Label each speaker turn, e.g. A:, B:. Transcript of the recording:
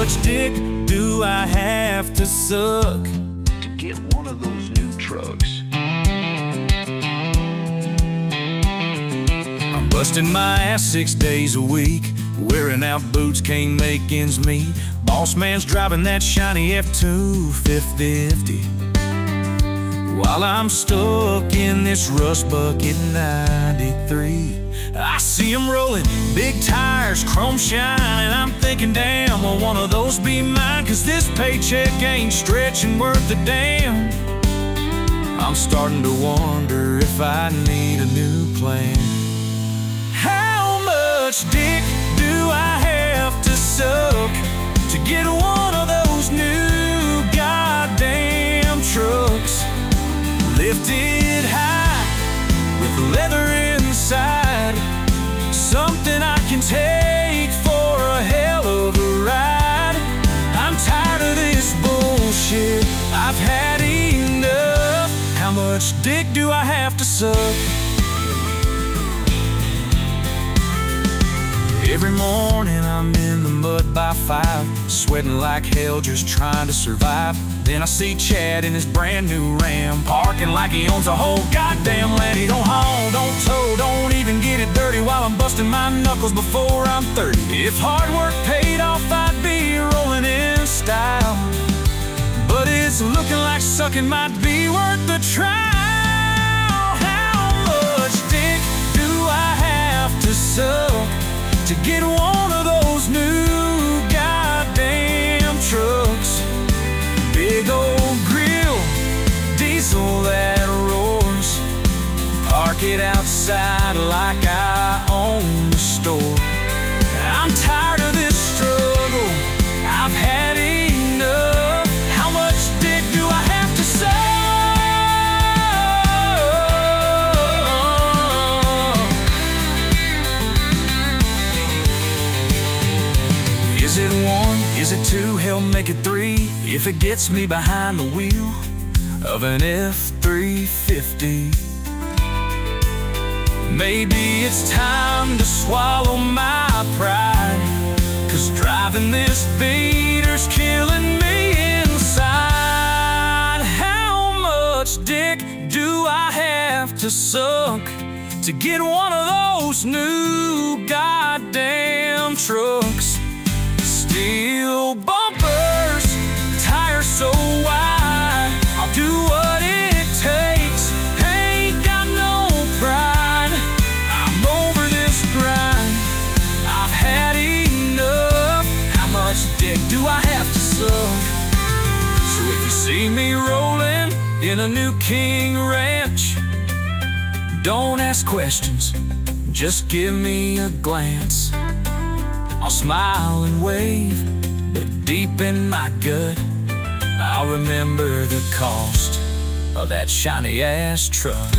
A: much dick do I have to suck
B: to get one of those new trucks?
A: I'm busting my ass 6 days a week, wearing out boots, can't make ends meet. Boss man's driving that shiny F-250 while I'm stuck in this rust bucket 93. I see him rolling, big tires, chrome shining. I'm thinking, damn, will one of those be mine? Cause this paycheck ain't stretching worth a damn. I'm starting to wonder if I need a new plan. How much dick do I have to suck to get one of those new goddamn trucks? Lifted high with leather inside, something I can take for a hell of a ride. I'm tired of this bullshit, I've had enough. How much dick do I have to suck? Every morning I'm in the mud by 5, sweating like hell just trying to survive. Then I see Chad in his brand new Ram, parking like he owns a whole goddamn land. He don't haul, don't tow, don't even get it dirty, while I'm busting my knuckles before I'm 30. If hard work paid off, I'd be rolling in style, but it's looking like sucking might be worth the trial. How much dick do I have to suck to get one of those new goddamn trucks? Big old grill, diesel that roars, park it outside like I own the store. I'm tired of this struggle, I've had enough. How much dick do I have to suck? Is it one? Is it two? Hell, make it 3 if it gets me behind the wheel of an F-350. Maybe it's time to swallow my pride, cause driving this beater's killing me inside. How much dick do I have to suck to get one of those new goddamn trucks? Steel bumpers, tires so wide, I'll do what it takes. Ain't got no pride, I'm over this grind, I've had enough. How much dick do I have to suck? So if you see me rolling in a new King Ranch, don't ask questions, just give me a glance. I'll smile and wave, but deep in my gut, I'll remember the cost of that shiny ass truck.